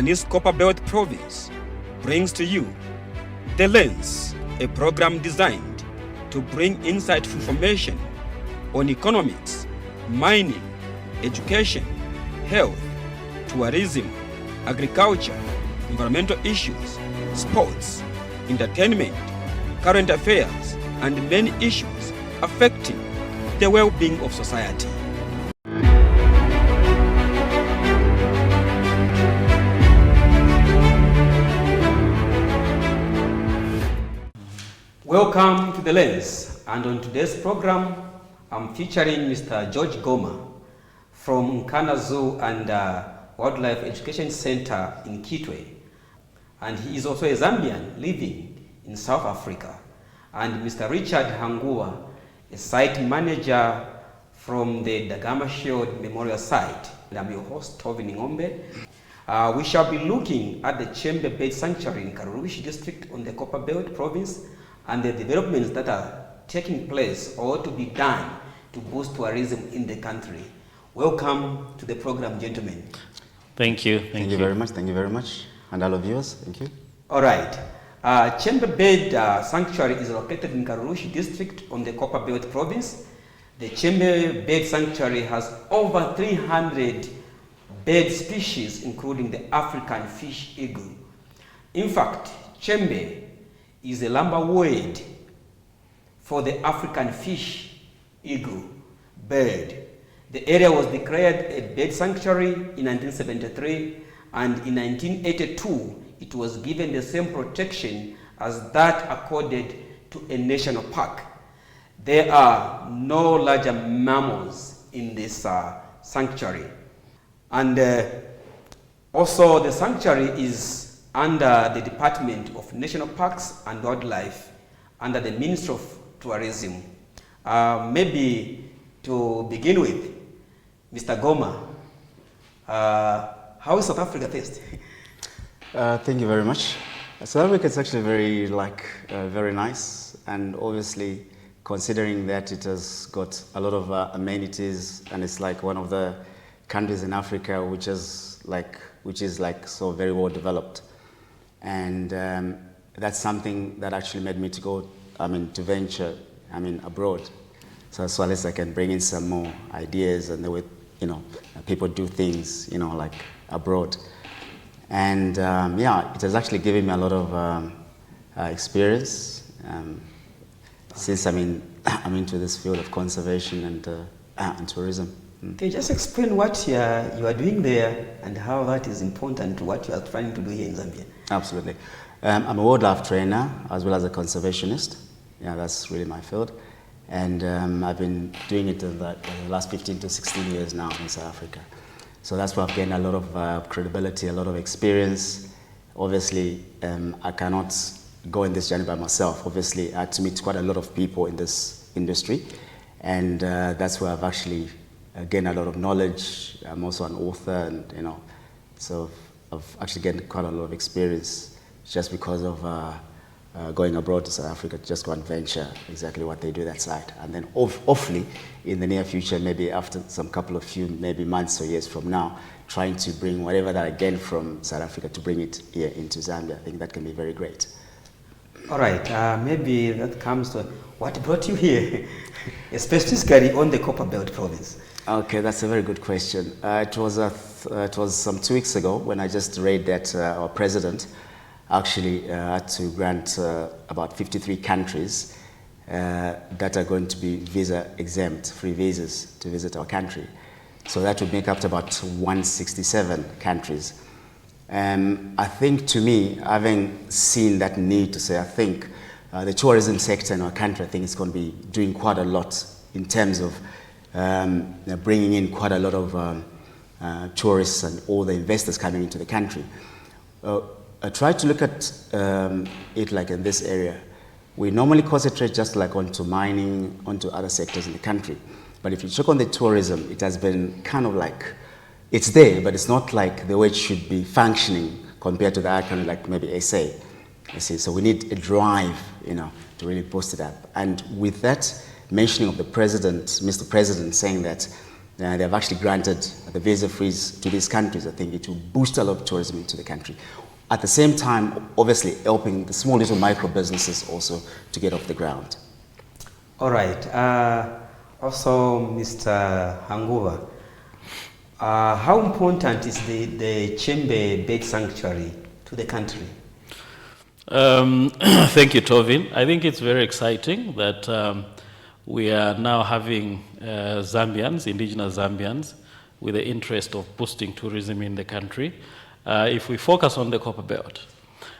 Sudanese Copper Belt Province brings to you The Lens, a program designed to bring insightful information on economics, mining, education, health, tourism, agriculture, environmental issues, sports, entertainment, current affairs, and many issues affecting the well-being of society. Welcome to The Lens, and on today's program, I'm featuring Mr. George Goma from Nkana Zoo and Wildlife Education Center in Kitwe. And he is also a Zambian living in South Africa. And Mr. Richard Hangua, a site manager from the Dagama Shield Memorial Site. And I'm your host, Tovin Ngombe. We shall be looking at the Chembe Bird Sanctuary in Karushi district on the Copper Belt province and the developments that are taking place or to be done to boost tourism in the country. Welcome to the program, gentlemen. Thank you. Thank you very much. Thank you very much. And all of yours, thank you. All right. Chembe Bird Sanctuary is located in Karushi district on the Copper Belt province. The Chembe Bird Sanctuary has over 300 bird species, including the African fish eagle. In fact, Chembe is a lumber word for the African fish eagle bird. The area was declared a bird sanctuary in 1973, and in 1982 it was given the same protection as that accorded to a national park. There are no larger mammals in this sanctuary, and also the sanctuary is under the Department of National Parks and Wildlife, under the Ministry of Tourism. Maybe to begin with, Mr. Goma, how is South Africa first? Thank you very much. South Africa is actually very nice, and obviously considering that it has got a lot of amenities, and it's like one of the countries in Africa which is so very well developed. And that's something that actually made me to venture abroad. So as well as I can bring in some more ideas and the way, people do things, abroad. And it has actually given me a lot of experience since I'm into this field of conservation and tourism. Can you just explain what you are doing there and how that is important to what you are trying to do here in Zambia? Absolutely. I'm a wildlife trainer as well as a conservationist. Yeah, that's really my field. And I've been doing it in the last 15 to 16 years now in South Africa. So that's where I've gained a lot of credibility, a lot of experience. Obviously, I cannot go in this journey by myself. Obviously, I had to meet quite a lot of people in this industry. And that's where I've actually gained a lot of knowledge. I'm also an author, and so I've actually gained quite a lot of experience just because of going abroad to South Africa to just go and venture exactly what they do that side. And then hopefully in the near future, maybe after maybe months or years from now, trying to bring whatever that I gained from South Africa to bring it here into Zambia. I think that can be very great. All right, maybe that comes to what brought you here, specifically on the Copper Belt province. Okay, that's a very good question. It was some 2 weeks ago when I just read that our president actually had to grant about 53 countries that are going to be visa exempt, free visas to visit our country. So that would make up to about 167 countries. I think, to me, having seen that need to say, I think the tourism sector in our country, I think it's going to be doing quite a lot in terms of bringing in quite a lot of tourists and all the investors coming into the country. I try to look at it like in this area. We normally concentrate just like onto mining, onto other sectors in the country. But if you check on the tourism, it has been kind of like, it's there, but it's not like the way it should be functioning compared to the other country like maybe SA. You see, so we need a drive, to really boost it up. And with that mentioning of the president, Mr. President, saying that they've actually granted the visa freeze to these countries. I think it will boost a lot of tourism into the country. At the same time, obviously helping the small little micro businesses also to get off the ground. All right. Also, Mr. Hanguva, how important is the Chembe Bird Sanctuary to the country? Thank you, Tovin. I think it's very exciting that we are now having Zambians, indigenous Zambians, with the interest of boosting tourism in the country. If we focus on the Copper Belt,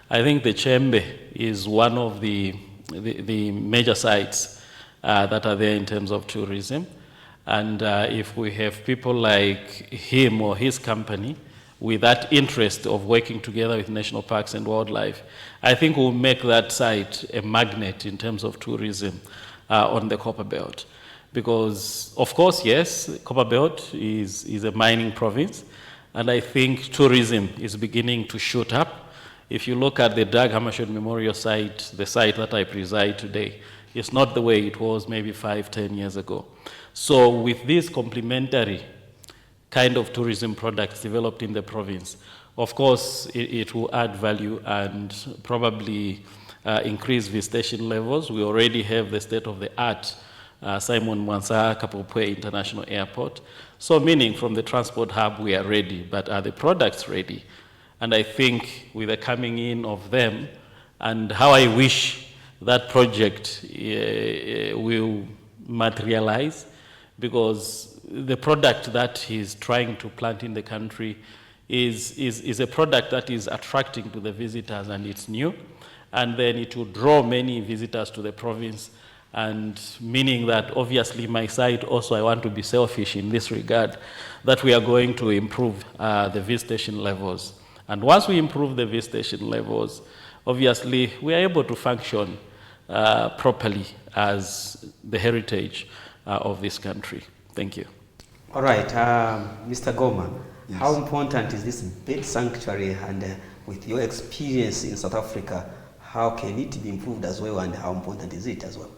I think the Chembe is one of the major sites that are there in terms of tourism. And if we have people like him or his company with that interest of working together with national parks and wildlife, I think we'll make that site a magnet in terms of tourism on the Copper Belt. Because, of course, yes, Copper Belt is a mining province, and I think tourism is beginning to shoot up. If you look at the Dag Hammarskjöld Memorial Site, the site that I preside today, it's not the way it was maybe 5-10 years ago. So with these complementary kind of tourism products developed in the province, of course, it will add value and probably increase visitation levels. We already have the state-of-the-art Simon Mwanza Kapopwe International Airport. So meaning from the transport hub, we are ready, but are the products ready? And I think with the coming in of them, and how I wish that project will materialize, because the product that he's trying to plant in the country is a product that is attracting to the visitors, and it's new, and then it will draw many visitors to the province, and meaning that obviously my side also, I want to be selfish in this regard, that we are going to improve the visitation levels. And once we improve the visitation levels, obviously we are able to function properly as the heritage of this country. Thank you. All right, Mr. Goma, Yes. how important is this bird sanctuary, and with your experience in South Africa, how can it be improved as well, and how important is it as well?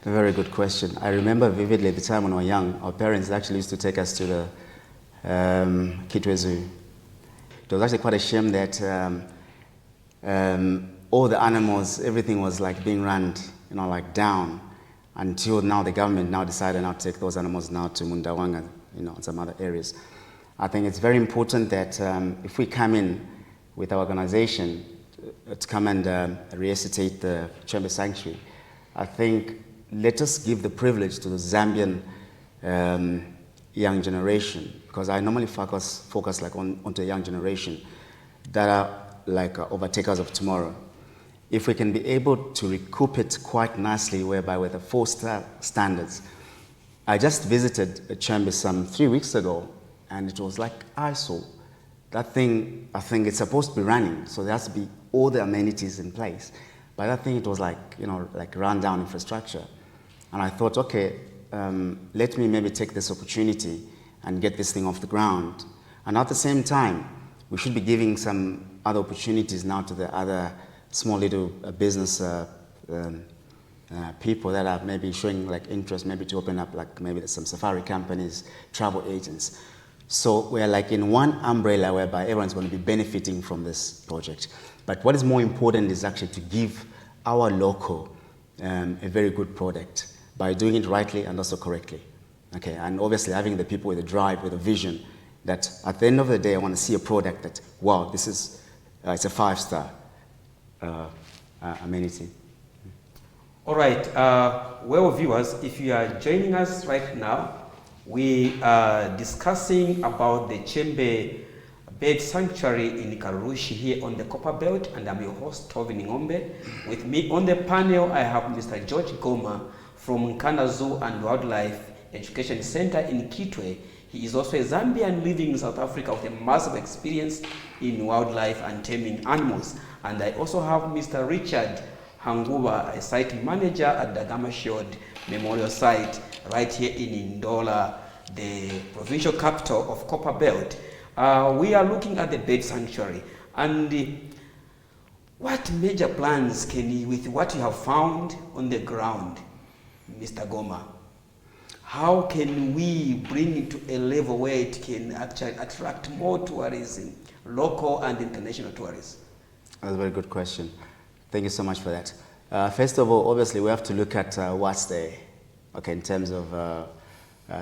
A very good question. I remember vividly the time when we were young, our parents actually used to take us to the Kitwe Zoo. It was actually quite a shame that all the animals, everything was like being run, like down, until now the government now decided now to take those animals now to Mundawanga, and some other areas. I think it's very important that if we come in with our organization to come and resuscitate the Chembe Sanctuary, I think let us give the privilege to the Zambian young generation, because I normally focus like onto the young generation that are like overtakers of tomorrow. If we can be able to recoup it quite nicely, whereby with the 4-star standards. I just visited Chembe some 3 weeks ago, and it was like ISO. That thing, I think it's supposed to be running, so there has to be all the amenities in place. But I think it was like, like run-down infrastructure. And I thought, okay, let me maybe take this opportunity and get this thing off the ground. And at the same time, we should be giving some other opportunities now to the other small little business people that are maybe showing like interest, maybe to open up like maybe some safari companies, travel agents. So we're like in one umbrella whereby everyone's going to be benefiting from this project. But what is more important is actually to give our local a very good product by doing it rightly and also correctly. Okay, and obviously having the people with a drive, with a vision, that at the end of the day, I want to see a product that, wow, this is, it's a 5-star amenity. All right, well, viewers, if you are joining us right now, we are discussing about the Chembe Bird Sanctuary in Karushi here on the Copper Belt, and I'm your host, Tovin Ngombe. With me on the panel, I have Mr. George Goma from Nkana Zoo and Wildlife Education Center in Kitwe. He is also a Zambian living in South Africa with a massive experience in wildlife and taming animals. And I also have Mr. Richard Hanguva, a site manager at the Hammarskjöld Memorial Site right here in Ndola, the provincial capital of Copper Belt. We are looking at the bird sanctuary, and what major plans can you, with what you have found on the ground, Mr. Goma? how can we bring it to a level where it can actually attract more tourism, local and international tourists? That's a very good question. Thank you so much for that. First of all, obviously, we have to look at what's there, okay, in terms of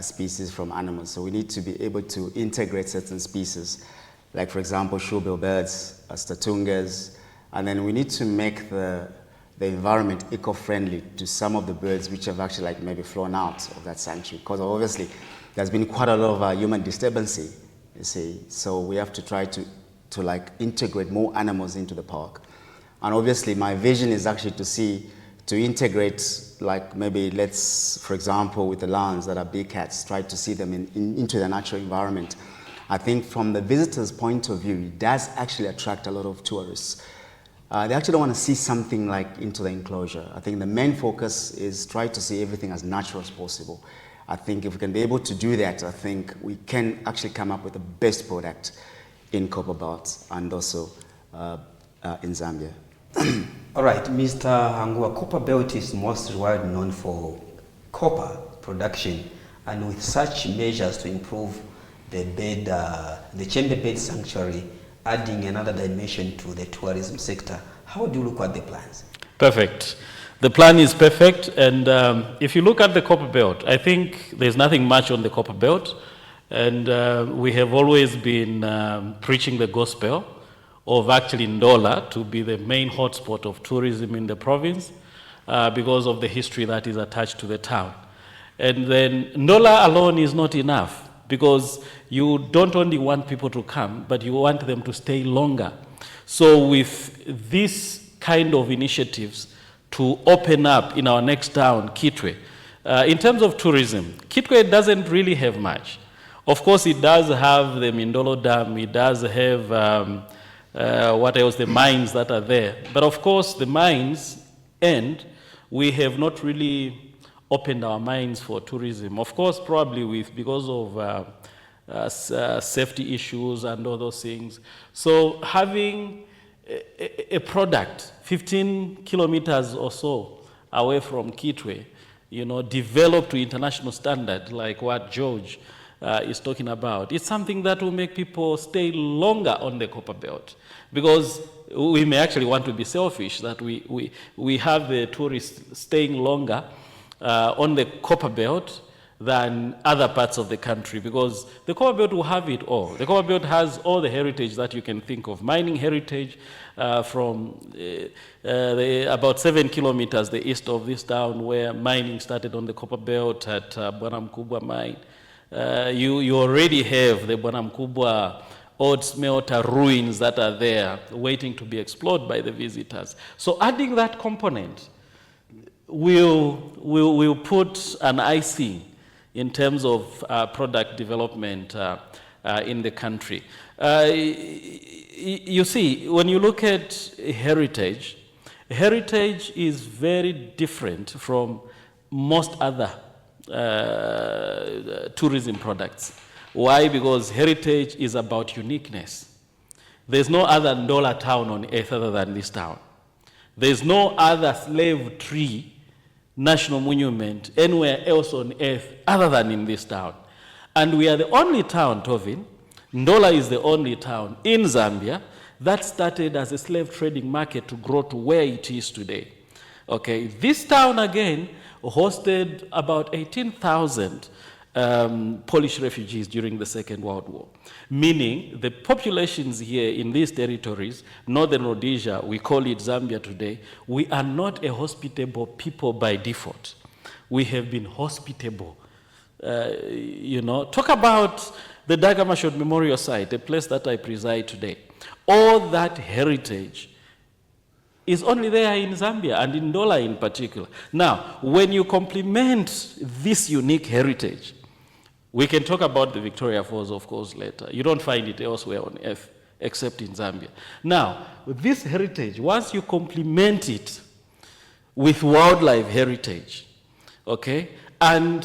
species from animals. So we need to be able to integrate certain species, like, for example, shoebill birds, statungas, and then we need to make the environment eco-friendly to some of the birds which have actually like maybe flown out of that sanctuary, because obviously there's been quite a lot of human disturbance, you see. So we have to try to like integrate more animals into the park. And obviously my vision is actually to integrate, like maybe for example, with the lions that are big cats, try to see them into the natural environment. I think from the visitor's point of view, it does actually attract a lot of tourists. They actually don't want to see something like into the enclosure. I think the main focus is try to see everything as natural as possible. I think if we can be able to do that, I think we can actually come up with the best product in Copper Belt and also in Zambia. All right, Mr. Hangua, Copper Belt is most widely known for copper production, and with such measures to improve the Chembe Bird Sanctuary, adding another dimension to the tourism sector, how do you look at the plans? Perfect. The plan is perfect, and if you look at the Copper Belt, I think there's nothing much on the Copper Belt, and we have always been preaching the gospel of actually Ndola to be the main hotspot of tourism in the province because of the history that is attached to the town. And then Ndola alone is not enough, because you don't only want people to come, but you want them to stay longer. So with this kind of initiatives to open up in our next town, Kitwe, in terms of tourism, Kitwe doesn't really have much. Of course, it does have the Mindolo Dam, it does have what else, the mines that are there. But of course, the mines end, we have not really opened our minds for tourism. Of course, probably because of safety issues and all those things. So having a product 15 kilometers or so away from Kitwe, developed to international standard, like what George is talking about, it's something that will make people stay longer on the Copper Belt. Because we may actually want to be selfish, that we have the tourists staying longer on the Copper Belt than other parts of the country, because the Copper Belt will have it all. The Copper Belt has all the heritage that you can think of. Mining heritage from about 7 kilometers the east of this town, where mining started on the Copper Belt at Bwana Mkubwa mine. You already have the Bwana Mkubwa old smelter ruins that are there waiting to be explored by the visitors. So adding that component will put an icing in terms of product development in the country. You see, when you look at heritage is very different from most other tourism products. Why? Because heritage is about uniqueness. There's no other Ndola town on earth other than this town. There's no other slave tree national monument anywhere else on earth other than in this town. And we are the only town, Tovin, Ndola is the only town in Zambia that started as a slave trading market to grow to where it is today. Okay, this town again hosted about 18,000 Polish refugees during the Second World War, meaning the populations here in these territories, Northern Rhodesia, we call it Zambia today, we are not a hospitable people by default. We have been hospitable. Talk about the Dagamashot Memorial Site, a place that I preside today. All that heritage is only there in Zambia and in Ndola in particular. Now, when you complement this unique heritage, we can talk about the Victoria Falls, of course, later. You don't find it elsewhere on earth except in Zambia. Now, with this heritage, once you complement it with wildlife heritage, okay, and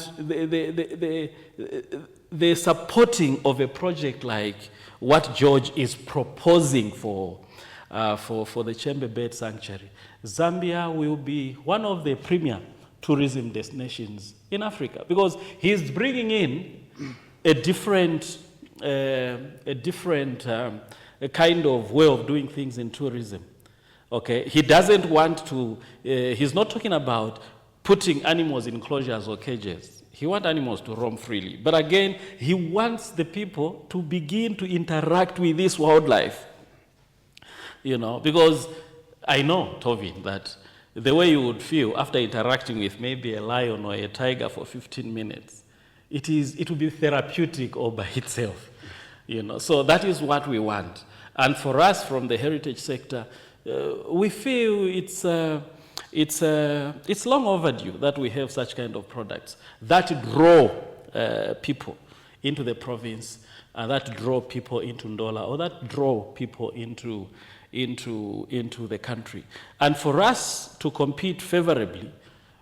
the supporting of a project like what George is proposing for the Chembe Bird Sanctuary, Zambia will be one of the premier tourism destinations in Africa, because he's bringing in a different kind of way of doing things in tourism. Okay, he doesn't want to. He's not talking about putting animals in enclosures or cages. He wants animals to roam freely. But again, he wants the people to begin to interact with this wildlife. You know, because I know, Tovin, that the way you would feel after interacting with maybe a lion or a tiger for 15 minutes, it will be therapeutic all by itself. You know, so that is what we want. And for us from the heritage sector, we feel it's long overdue that we have such kind of products that draw people into the province, and that draw people into Ndola, or that draw people into the country. And for us to compete favorably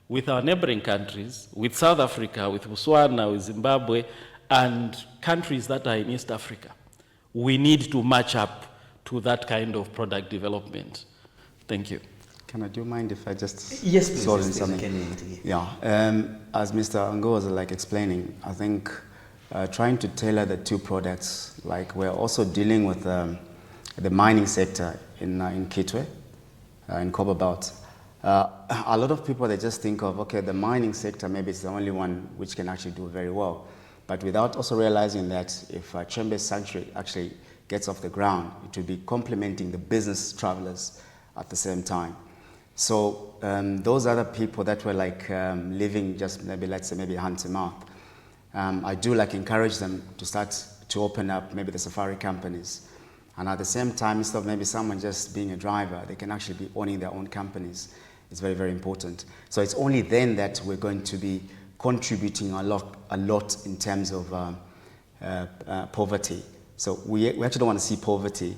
with our neighboring countries, with South Africa, with Botswana, with Zimbabwe, and countries that are in East Africa, we need to match up to that kind of product development. Thank you. Do you mind if I just yes, please, throw in please, something? Yeah. As Mr. Ango was explaining, I think trying to tailor the two products, like we're also dealing with the mining sector in Kitwe, in Chembe Bird. A lot of people, they just think of, okay, the mining sector, maybe it's the only one which can actually do very well. But without also realizing that if Chembe Sanctuary actually gets off the ground, it will be complementing the business travelers at the same time. So those other people that were living just maybe, let's say, maybe hand to mouth, I do encourage them to start to open up maybe the safari companies. And at the same time, instead of maybe someone just being a driver, they can actually be owning their own companies. It's very, very important. So it's only then that we're going to be contributing a lot in terms of poverty. So we actually don't want to see poverty,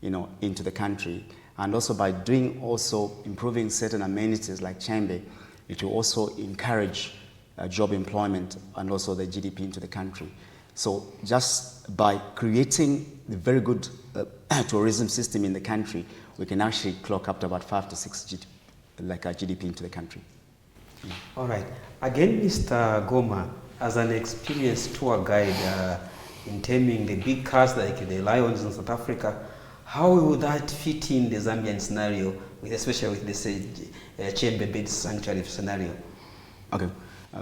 into the country. And also by improving certain amenities like Chembe, it will also encourage job employment and also the GDP into the country. So just by creating the very good tourism system in the country, we can actually clock up to about 5 to 6 GDP into the country. Yeah. All right. Again, Mr. Goma, as an experienced tour guide in taming the big cats like the lions in South Africa, how will that fit in the Zambian scenario, especially with this Chembe Bird Sanctuary scenario? Okay,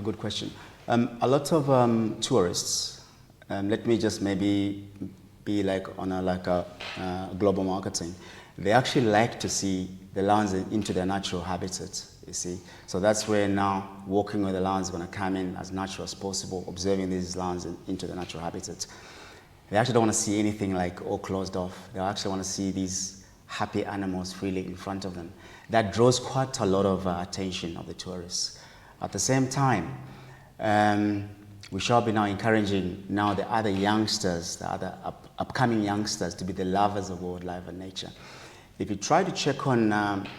good question. A lot of tourists, let me just maybe be on a global marketing. They actually like to see the lions into their natural habitat, you see. So that's where now walking with the lions is going to come in as natural as possible, observing these lions into their natural habitat. They actually don't want to see anything all closed off. They actually want to see these happy animals freely in front of them. That draws quite a lot of attention of the tourists. At the same time, we shall be now encouraging the other youngsters, the other upcoming youngsters to be the lovers of wildlife and nature. If you try to check on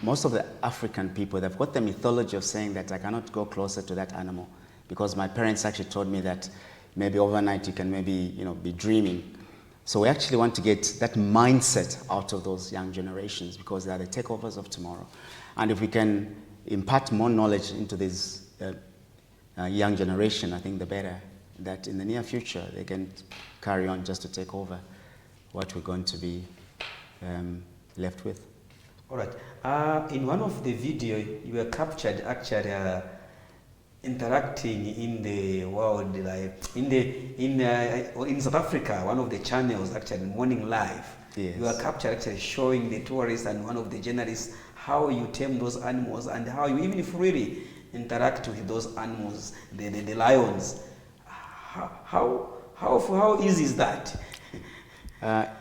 most of the African people, they've got the mythology of saying that I cannot go closer to that animal because my parents actually told me that maybe overnight you can maybe be dreaming. So we actually want to get that mindset out of those young generations because they are the takeovers of tomorrow. And if we can impart more knowledge into this young generation, I think the better, that in the near future they can carry on just to take over what we're going to be left with. All right. In one of the video, you were captured actually interacting in the world, in South Africa. One of the channels actually, Morning Live. Yes. You were captured actually showing the tourists and one of the journalists how you tame those animals and how you even freely interact with those animals, the lions. How easy is that?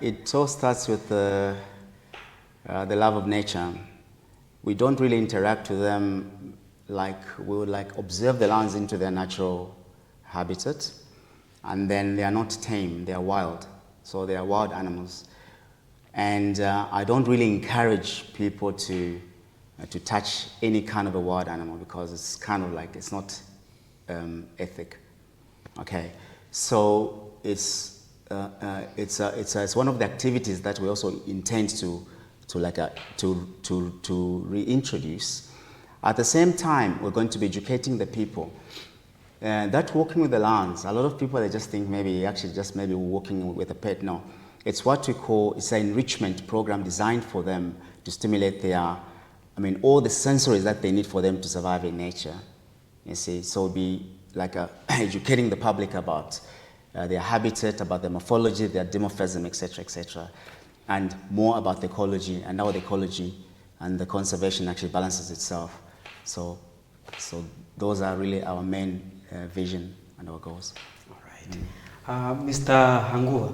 It all starts with the love of nature. We don't really interact with them we would observe the lions into their natural habitat, and then they are not tame, they are wild. So they are wild animals. And I don't really encourage people to touch any kind of a wild animal because it's kind of it's not ethic. Okay, so it's one of the activities that we also intend to reintroduce. At the same time, we're going to be educating the people. That walking with the lands, a lot of people, they just think maybe actually just maybe walking with a pet. No, it's what we call, it's an enrichment program designed for them to stimulate their, all the sensories that they need for them to survive in nature. You see, so it'll be like educating the public about their habitat, about their morphology, their dimorphism, etc., and more about the ecology and how the ecology and the conservation actually balances itself. So those are really our main vision and our goals. All right. Mr. Hangua,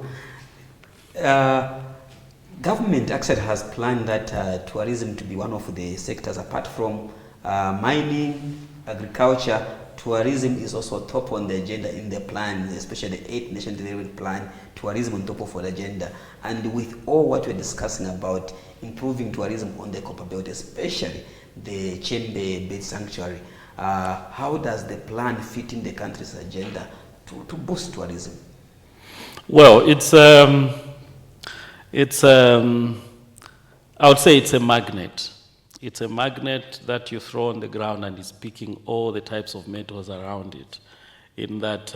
government actually has planned that tourism to be one of the sectors apart from mining, agriculture. Tourism is also top on the agenda in the plan, especially the 8th Nation Development Plan, tourism on top of the agenda. And with all what we're discussing about improving tourism on the Copper Belt, especially the Chembe Bird Sanctuary, how does the plan fit in the country's agenda to boost tourism? Well, I would say it's a magnet. It's a magnet that you throw on the ground and is picking all the types of metals around it. In that,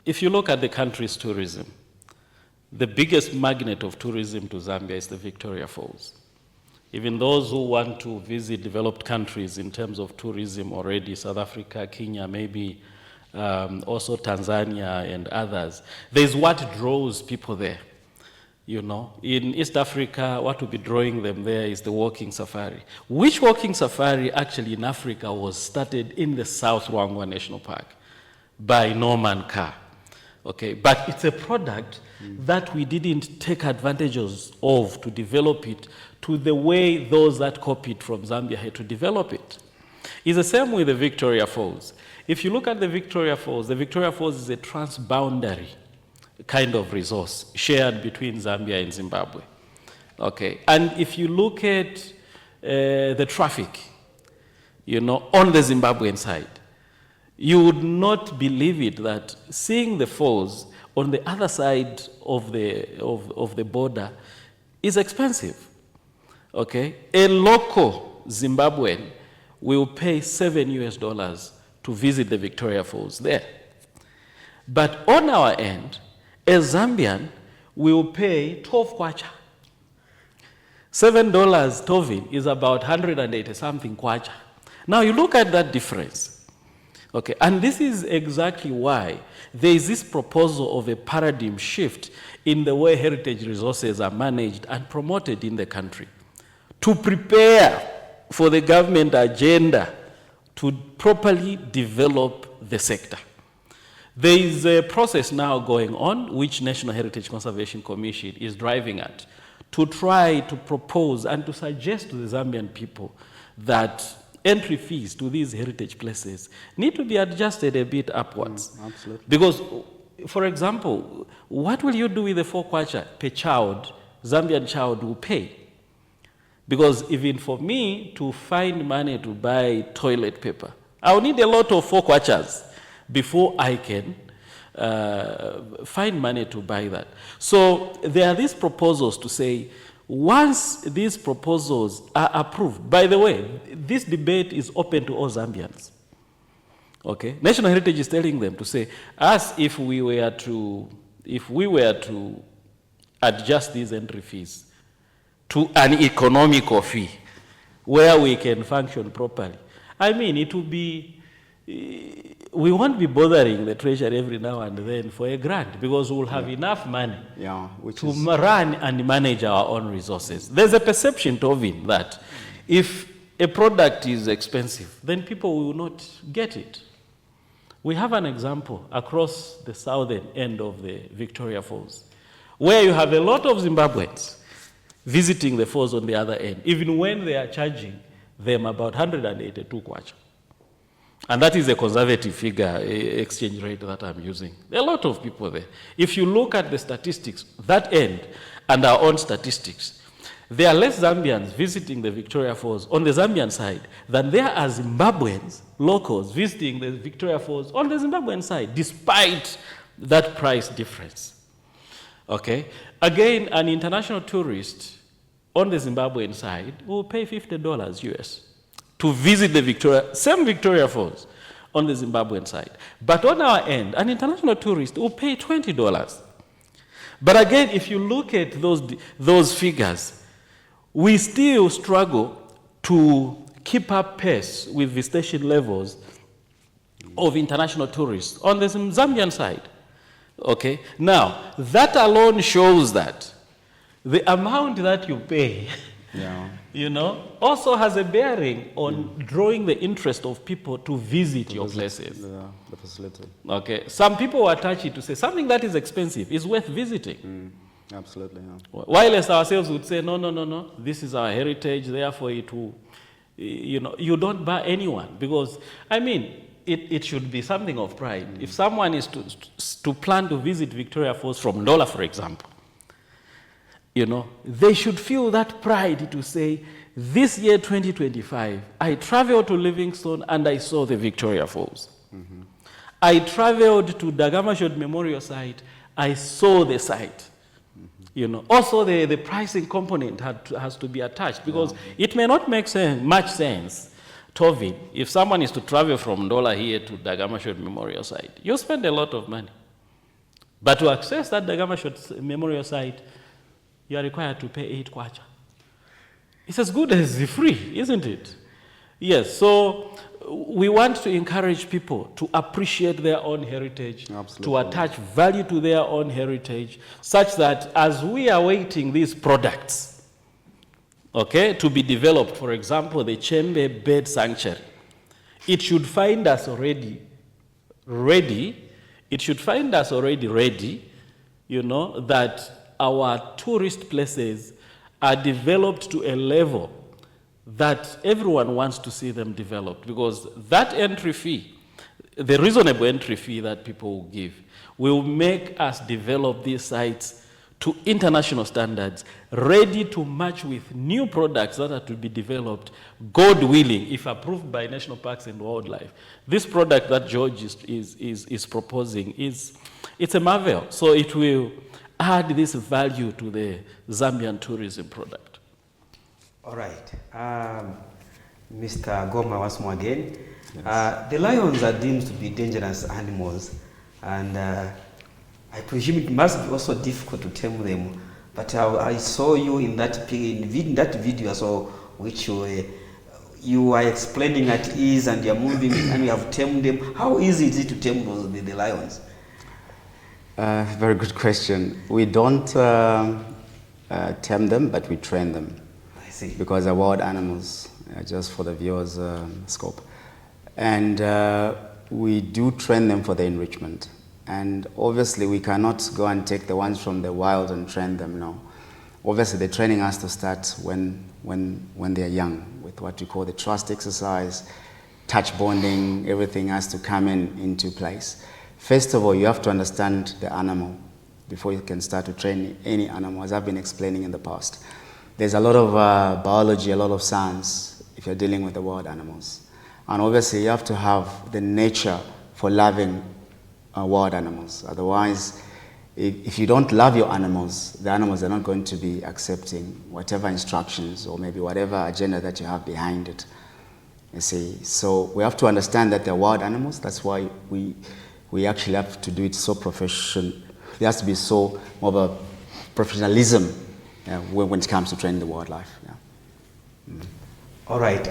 if you look at the country's tourism, the biggest magnet of tourism to Zambia is the Victoria Falls. Even those who want to visit developed countries in terms of tourism already, South Africa, Kenya, maybe also Tanzania and others, there's what draws people there. You know, in East Africa, what will be drawing them there is the walking safari. Which walking safari actually in Africa was started in the South Ruangwa National Park by Norman Carr. Okay, but it's a product that we didn't take advantages of to develop it to the way those that copied from Zambia had to develop it. It's the same with the Victoria Falls. If you look at the Victoria Falls is a transboundary kind of resource shared between Zambia and Zimbabwe. Okay, and if you look at the traffic, you know, on the Zimbabwean side, you would not believe it that seeing the falls on the other side of the border is expensive. Okay, a local Zimbabwean will pay $7 to visit the Victoria Falls there. But on our end, a Zambian will pay 12 kwacha. $7 tovin is about 180 something kwacha. Now you look at that difference. Okay, and this is exactly why there is this proposal of a paradigm shift in the way heritage resources are managed and promoted in the country to prepare for the government agenda to properly develop the sector. There is a process now going on which National Heritage Conservation Commission is driving at to try to propose and to suggest to the Zambian people that entry fees to these heritage places need to be adjusted a bit upwards. Absolutely. Because, for example, what will you do with the 4 kwacha per child, Zambian child will pay? Because even for me to find money to buy toilet paper, I'll need a lot of 4 kwachas before I can find money to buy that. So there are these proposals to say, once these proposals are approved, by the way, this debate is open to all Zambians. Okay? National Heritage is telling them to say, if we were to adjust these entry fees to an economical fee where we can function properly, I mean, it will be, we won't be bothering the treasury every now and then for a grant because we'll have enough money to run and manage our own resources. There's a perception, Tovin, that if a product is expensive, then people will not get it. We have an example across the southern end of the Victoria Falls, where you have a lot of Zimbabweans visiting the falls on the other end, even when they are charging them about 182 kwacha. And that is a conservative figure, exchange rate that I'm using. There are a lot of people there. If you look at the statistics, that end, and our own statistics, there are less Zambians visiting the Victoria Falls on the Zambian side than there are Zimbabweans, locals, visiting the Victoria Falls on the Zimbabwean side, despite that price difference. Okay? Again, an international tourist on the Zimbabwean side will pay $50 US to visit the same Victoria Falls on the Zimbabwean side. But on our end, an international tourist will pay $20. But again, if you look at those figures, we still struggle to keep up pace with visitation levels of international tourists on the Zambian side. Okay? Now, that alone shows that the amount that you pay, also has a bearing on drawing the interest of people to visit your places. The facility. Okay? Some people are touchy to say something that is expensive is worth visiting. Absolutely, yeah. Whilst ourselves would say, no, this is our heritage, therefore it will, you don't bar anyone. Because, I mean, it should be something of pride. If someone is to plan to visit Victoria Falls from Ndola, for example, they should feel that pride to say, this year 2025, I traveled to Livingstone and I saw the Victoria Falls. I traveled to Dagamashod Memorial Site, I saw the site. Also the pricing component has to be attached, because it may not make much sense, Tovin, if someone is to travel from Ndola here to Dagamashod Memorial Site, you spend a lot of money. But to access that Dagamashod Memorial Site, you are required to pay 8 kwacha. It's as good as free, isn't it? Yes, so we want to encourage people to appreciate their own heritage, to attach value to their own heritage, such that as we are waiting these products, to be developed, for example, the Chembe Bird Sanctuary, it should find us already ready. It should find us already ready, that our tourist places are developed to a level that everyone wants to see them developed, because that entry fee, the reasonable entry fee that people will give, will make us develop these sites to international standards, ready to match with new products that are to be developed, God willing, if approved by National Parks and Wildlife. This product that George is proposing it's a marvel. So it will add this value to the Zambian tourism product. All right. Mr. Goma, once more again. Yes. The lions are deemed to be dangerous animals, and I presume it must be also difficult to tame them. But I saw you in that video, so which you are explaining at ease, and you're moving, and you have tamed them. How easy is it to tame the lions? Very good question. We don't tame them, but we train them. I see. Because they're wild animals, just for the viewers' scope. And we do train them for the enrichment. And obviously we cannot go and take the ones from the wild and train them, no. Obviously the training has to start when they're young, with what we call the trust exercise, touch bonding, everything has to come into place. First of all, you have to understand the animal before you can start to train any animal, as I've been explaining in the past. There's a lot of biology, a lot of science if you're dealing with the wild animals. And obviously you have to have the nature for loving wild animals. Otherwise, if you don't love your animals, the animals are not going to be accepting whatever instructions or maybe whatever agenda that you have behind it. You see, so we have to understand that they're wild animals. That's why we actually have to do it so professional. There has to be so more of a professionalism when it comes to training the wildlife. Yeah. All right.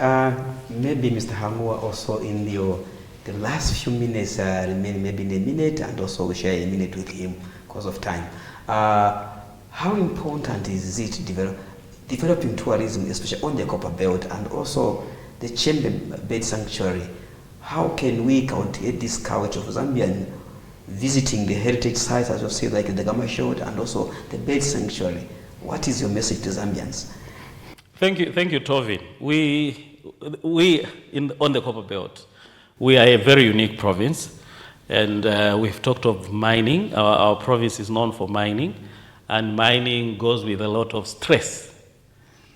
Maybe Mr. Hamua also in the last few minutes remain, maybe in a minute, and also we share a minute with him because of time. How important is it developing tourism, especially on the Copper Belt, and also the Chembe Bird Sanctuary? How can we cultivate this culture of Zambian visiting the heritage sites, as you say, like the Dagamashod and also the Bird Sanctuary? What is your message to Zambians? Thank you, Tovin. On the Copper Belt, we are a very unique province, and we've talked of mining. Our province is known for mining, and mining goes with a lot of stress.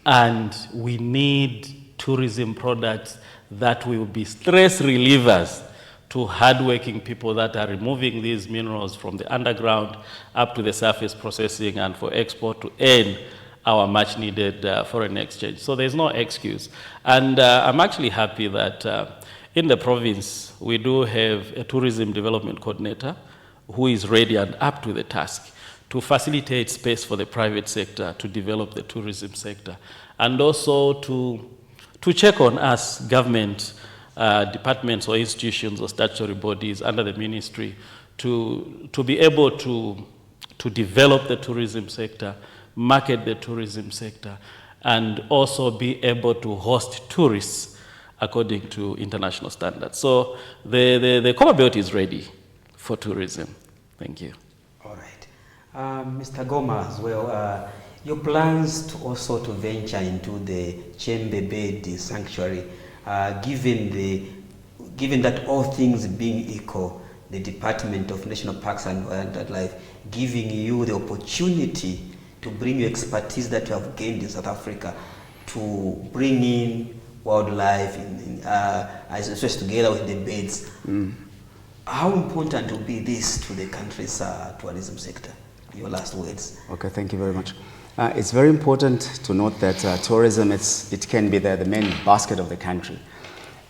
And we need tourism products that will be stress relievers to hardworking people that are removing these minerals from the underground up to the surface processing and for export to earn our much needed foreign exchange. So there's no excuse. And I'm actually happy that in the province, we do have a tourism development coordinator who is ready and up to the task to facilitate space for the private sector to develop the tourism sector, and also to check on us, government departments or institutions or statutory bodies under the ministry, to be able to develop the tourism sector, market the tourism sector, and also be able to host tourists according to international standards. So the Copper Belt is ready for tourism. Thank you. All right. Mr. Goma as well, your plans to also to venture into the Chembe Bird sanctuary, given that all things being equal, the Department of National Parks and Wildlife giving you the opportunity to bring your expertise that you have gained in South Africa to bring in wildlife as especially together with the birds. How important will be this to the country's tourism sector? Your last words. Okay, thank you very much. It's very important to note that tourism, it can be the main basket of the country.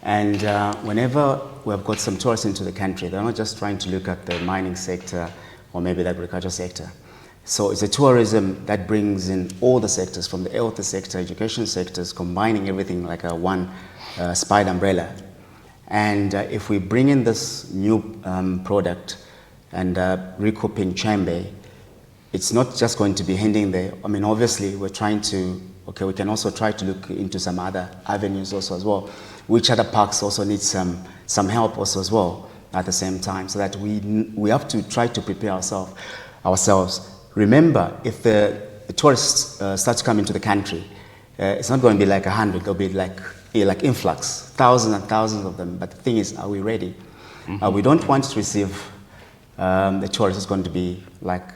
And whenever we have got some tourists into the country, they're not just trying to look at the mining sector or maybe the agriculture sector. So it's a tourism that brings in all the sectors, from the health sector, education sectors, combining everything like a one spider umbrella. And if we bring in this new product and recouping Chembe, it's not just going to be ending there. I mean, obviously, we're trying to, we can also try to look into some other avenues also as well, which other parks also need some help also as well at the same time, so that we have to try to prepare ourselves. Remember, if the tourists start to come into the country, it's not going to be like 100, there'll be like influx, thousands and thousands of them. But the thing is, are we ready? We don't want to receive the tourists. It's going to be like,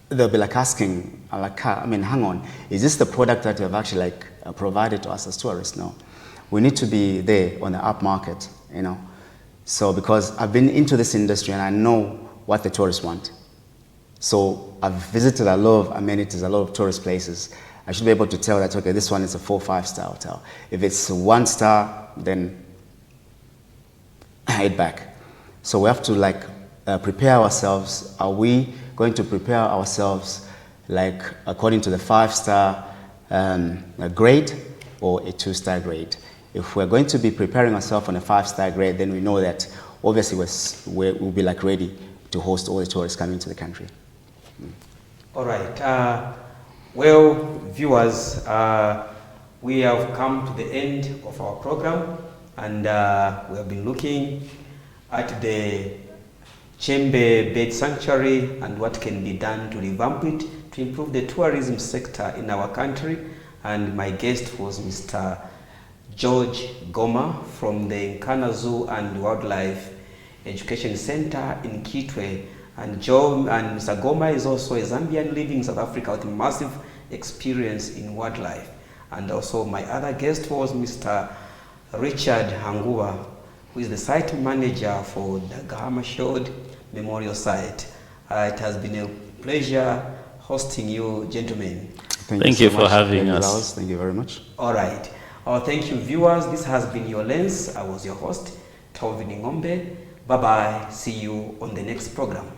they'll be like asking, hang on, is this the product that you have actually provided to us as tourists? No. We need to be there on the up market, So because I've been into this industry and I know what the tourists want. So I've visited a lot of amenities, a lot of tourist places. I should be able to tell that, okay, this one is a 4 or 5 star hotel. If it's a 1 star, then head back. So we have to prepare ourselves. Are we going to prepare ourselves according to the 5-star grade or a 2-star grade? If we're going to be preparing ourselves on a 5-star grade, then we know that obviously we'll be ready to host all the tourists coming to the country. All right. Well, viewers, we have come to the end of our program, and we have been looking at the Chembe Bird Sanctuary and what can be done to revamp it to improve the tourism sector in our country. And my guest was Mr. George Goma from the Nkana Zoo and Wildlife Education Center in Kitwe. And Mr. Goma is also a Zambian living in South Africa with massive experience in wildlife. And also my other guest was Mr. Richard Hangua, who is the site manager for the Gahama Shod Memorial Site. It has been a pleasure hosting you, gentlemen. Thank you for having us. Thank you very much. All right. Thank you, viewers. This has been Your Lens. I was your host, Tauvini Ngombe. Bye-bye. See you on the next program.